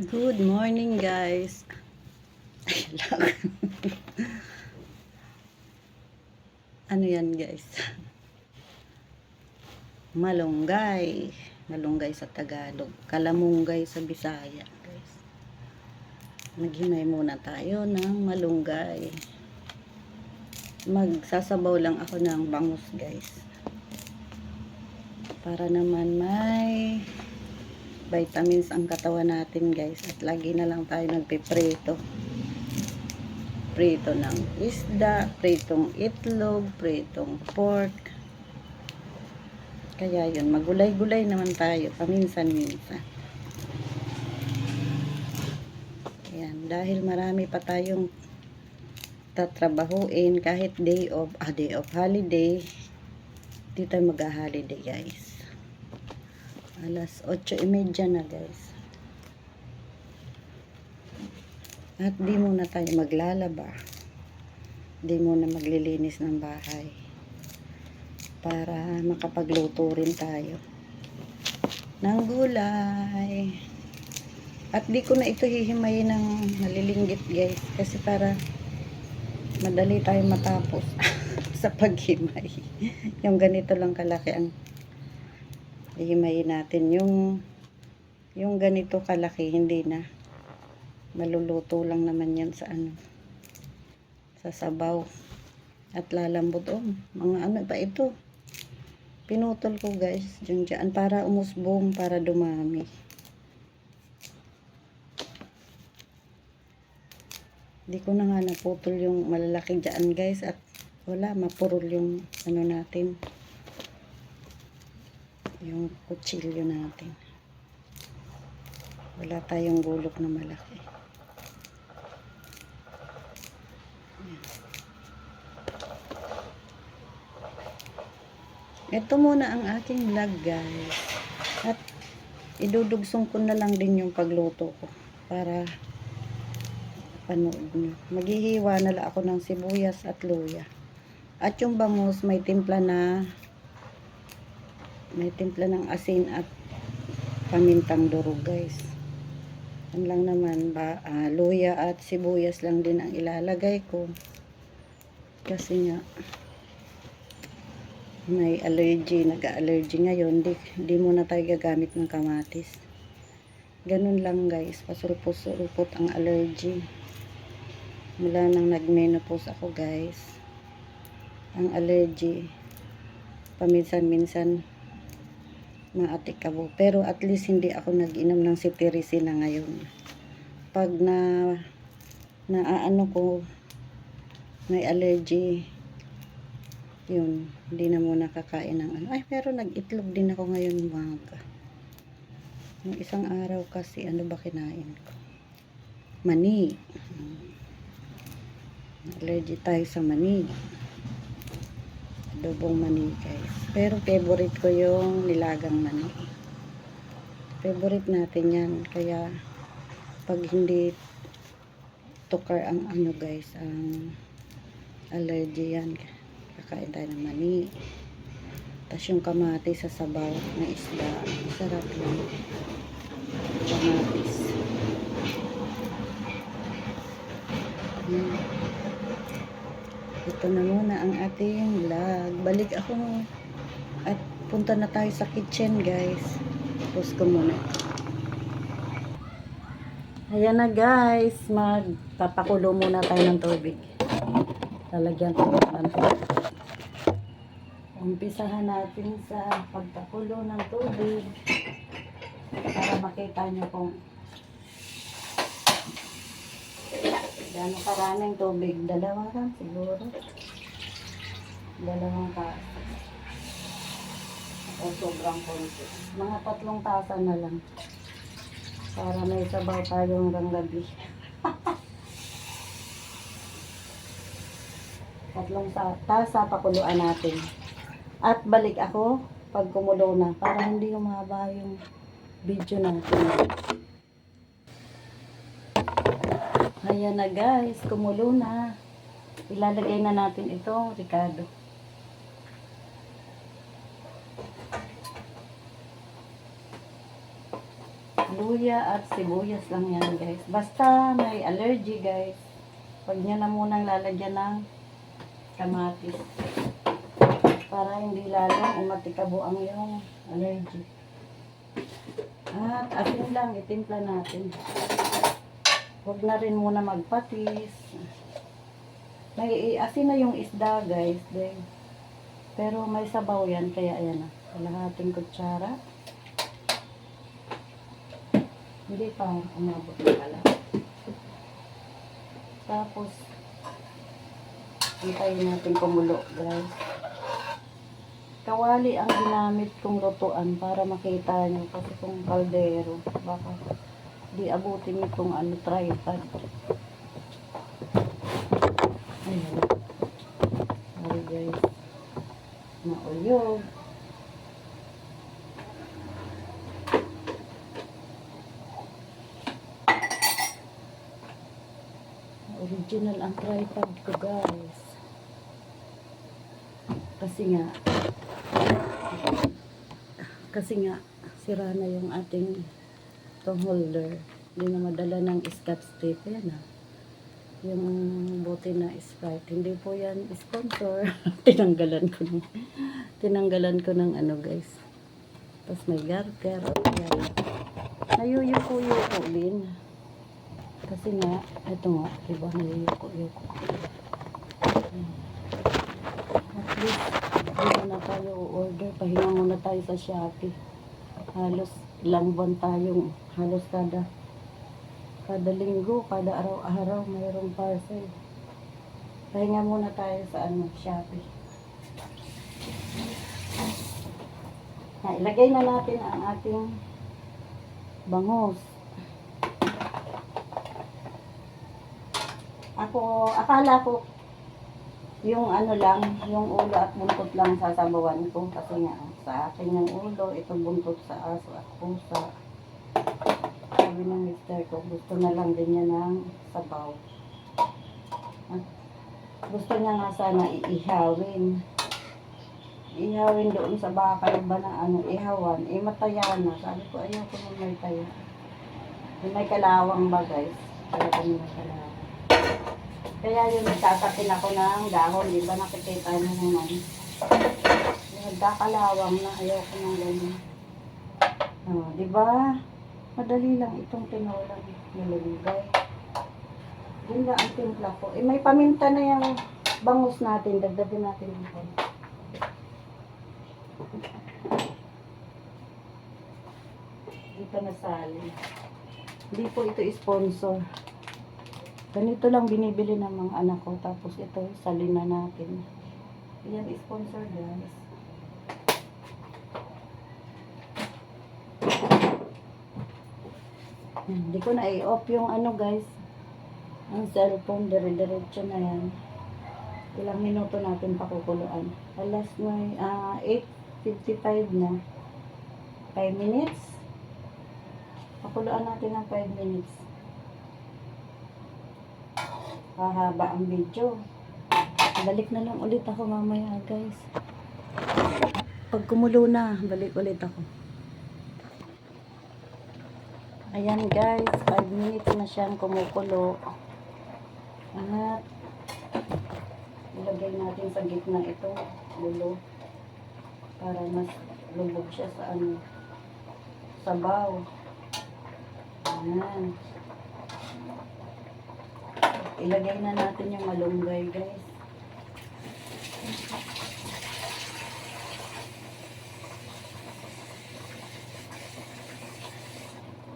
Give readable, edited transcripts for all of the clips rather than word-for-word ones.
Good morning, guys. Ano yan, guys? Malunggay. Malunggay sa Tagalog. Kalamunggay sa Bisaya, guys. Maghimay muna tayo ng malunggay. Magsasabaw lang ako ng bangus, guys. Para naman may vitamins ang katawan natin, guys. At lagi na lang tayo nagpiprito. Prito ng isda, pritong itlog, pritong pork. Kaya yun, magulay-gulay naman tayo, paminsan-minsan. Ayan, dahil marami pa tayong tatrabahuin kahit day of holiday, di tayo mag-holiday, guys. Alas 8:30 na, guys. At di muna tayo maglalaba. Di muna maglilinis ng bahay. Para makapagluto rin tayo ng gulay. At di ko na ito hihimayin ng malilinggit, guys. Kasi para madali tayo matapos sa paghimay. Yung ganito lang kalaki ang hihimayin natin. Yung ganito kalaki, hindi na. Maluluto lang naman yan sa sa sabaw. At lalambot. Mga ano pa ito. Pinutol ko, guys. Diyan para umusbong, para dumami. Hindi ko na nga naputol yung malalaki dyan, guys. At wala, mapurol yung natin. Yung kutsilyo natin. Wala tayong gulok na malaki. Ito muna ang aking vlog, guys. At idudugsong ko na lang din yung pagluto ko para panood nyo. Maghihiwa na lang ako ng sibuyas at luya. At yung bangus may timpla ng asin at pamintang durog, guys. Yan lang naman luya at sibuyas lang din ang ilalagay ko. Kasi nga may allergy, nag-allergy ngayon, di muna tayo gagamit ng kamatis. Ganun lang, guys, pasulpot-sulpot ang allergy. Mula nang nag-menopause ako, guys, ang allergy paminsan-minsan maatikabo. Pero at least hindi ako nag-inom ng cetirizine na ngayon. Pag naaano ko, may allergy, yun, hindi na muna kakain ng Ay, pero nag-itlog din ako ngayon umaga. Yung isang araw kasi, ano ba kinain ko? Mani. Allergy tayo sa mani. Adobong mani, guys. Pero favorite ko yung nilagang mani. Favorite natin yan. Kaya, pag hindi tukar ang guys, ang allergy yan, kakain tayo ng mani. Tapos yung kamatis sa sabaw na isda. Sarap yun. Kamatis. Ito na muna ang ating vlog. Balik ako at punta na tayo sa kitchen, guys. Pause ko muna. Ayan na, guys. Magpapakulo muna tayo ng tubig. Lalagyan ko ng tubig. Umpisahan natin sa pagpakulo ng tubig para makita nyo kung gaano karaming tubig. Dalawa lang siguro. Dalawang tasa. O sobrang konti. Mga 3 tasa na lang. Para may sabaw tayo hanggang gabi. 3 tasa pakuluan natin. At balik ako pag kumulo na. Para hindi humaba yung video natin. Ayan na, guys, kumulo na. Ilalagay na natin itong Ricardo. Luya at sibuyas lang yan guys. Basta may allergy guys, huwag nyo na munang lalagyan ng kamatis. Para hindi lalong umatikabo ang yung allergy. At asin lang, itimpla natin. Huwag na rin muna magpatis. May asin na yung isda guys. Pero may sabaw yan, kaya ayan na. Kalahating kutsara. Hindi pa umabot na pala. Tapos, hintayin natin kumulo guys. Kawali ang ginamit kong lutuan para makita nyo. Kasi kung kaldero, baka di abutin itong tripod. Ayan. Sorry guys. Mauyog. Original ang tripod ko guys. Kasi nga sira na yung ating tong holder. Hindi na madala ng scotch tape. Ayan na. Yung bote na Sprite. Hindi po yan sponsor. Tinanggalan ko ng ano guys. Tapos may garter. Ayan. Nayuyuko-yuko din. Kasi nga, ito nga, diba, nayuyuko-yuko. At least, hindi na tayo order. Pahinga muna tayo sa Shopee. Halos ilang buwan tayong, halos kada linggo, kada araw-araw, mayroong parcel. Pahinga muna tayo sa Shopee. Ilagay na natin ang ating bangus. Akala ko yung lang, yung ulo at buntot lang sasabawan ko kasi nga sa akin yung ulo, itong buntot sa aso at pusa. Sabi ng mister ko, gusto na lang din niya ng sabaw. At gusto niya nga sana iihawin. Ihawin doon sa bakal ba na ihawan, mataya na. Sabi ko, ayaw ko nung may taya. May kalawang ba guys? Kaya kami may kalawang. Kaya yung nagkakatin ako ng dahon, di ba nakikita nyo naman. Nagkakalawang na, ayaw ko ng ganyan. Di ba? Madali lang itong tinolang nilulugay. Yun lang ang timpla ko. May paminta na yung bangus natin, dagdagin natin dito. Dito nasali. Hindi po ito sponsor. Ganito lang binibili ng mga anak ko. Tapos ito, salin na natin. Yan, sponsor guys. Hindi ko na i-off yung guys. Ang cellphone, dire-diretso na yan. Ilang minuto natin pakukuluan. Alas may 8:55 na. 5 minutes. Pakuluan natin ng 5 minutes. Hahaba ang video. Balik na lang ulit ako mamaya guys. Pag kumulo na, balik ulit ako. Ayan guys, 5 minutes na siyang kumukulo. At ilagay natin sa gitna ito, lulo. Para mas lubog siya sa sabaw. Ayan. Ilagay na natin yung malunggay guys.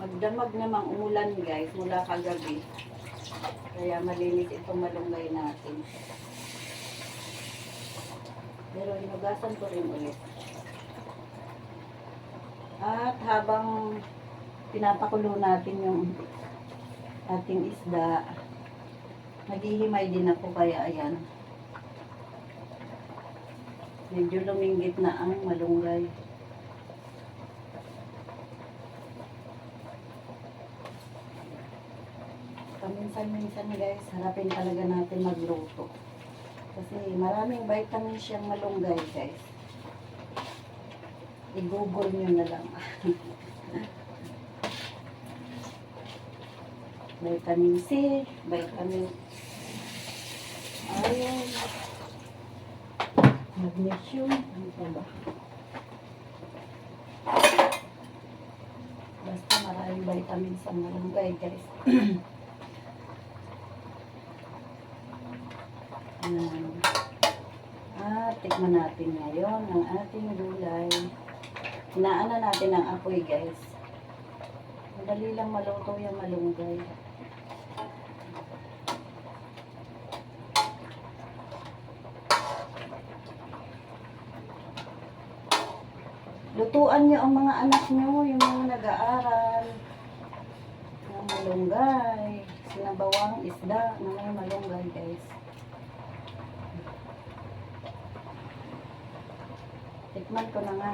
Magdamag namang umulan guys mula kagabi. Kaya malinis itong malunggay natin. Pero hinugasan ko rin ulit. At habang pinapakulo natin yung ating isda, naghihimay din ako kaya ayan. Medyo luminggit na ang malunggay. Paminsan-minsan guys, harapin talaga natin magluto. Kasi maraming vitamin siyang malunggay guys. I-google nyo na lang. vitamin C, vitamin iron, magnesium, ano pa ba? Basta maraming vitamins ang malunggay, guys. Ayan. At tikman natin ngayon ang ating gulay. Hinaan na natin ang apoy, guys. Madali lang maluto yung malunggay. Lutuan nyo ang mga anak nyo, yung mga nag-aaral ng malunggay, sinabawang isda na may malunggay, guys. Tikman ko na nga.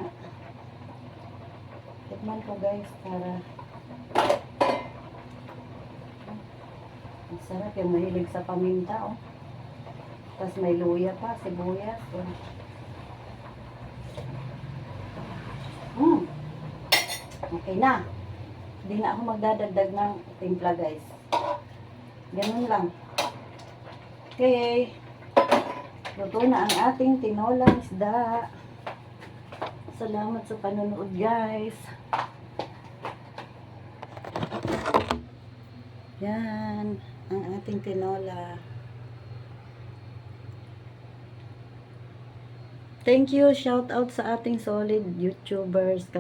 Tikman ko, guys, para ang sarap yung mahilig sa paminta, oh. Tapos may luya pa, sibuyas, oh. Okay na. Hindi na ako magdadagdag ng timpla, guys. Ganun lang. Okay. Luto na ang ating tinolang isda. Salamat sa panonood, guys. Yan. Ang ating tinola. Thank you. Shout out sa ating solid YouTubers.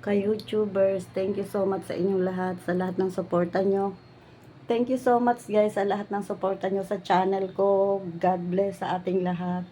Ka-YouTubers. Thank you so much sa inyong lahat. Sa lahat ng suporta nyo. Thank you so much, guys, sa lahat ng suporta nyo sa channel ko. God bless sa ating lahat.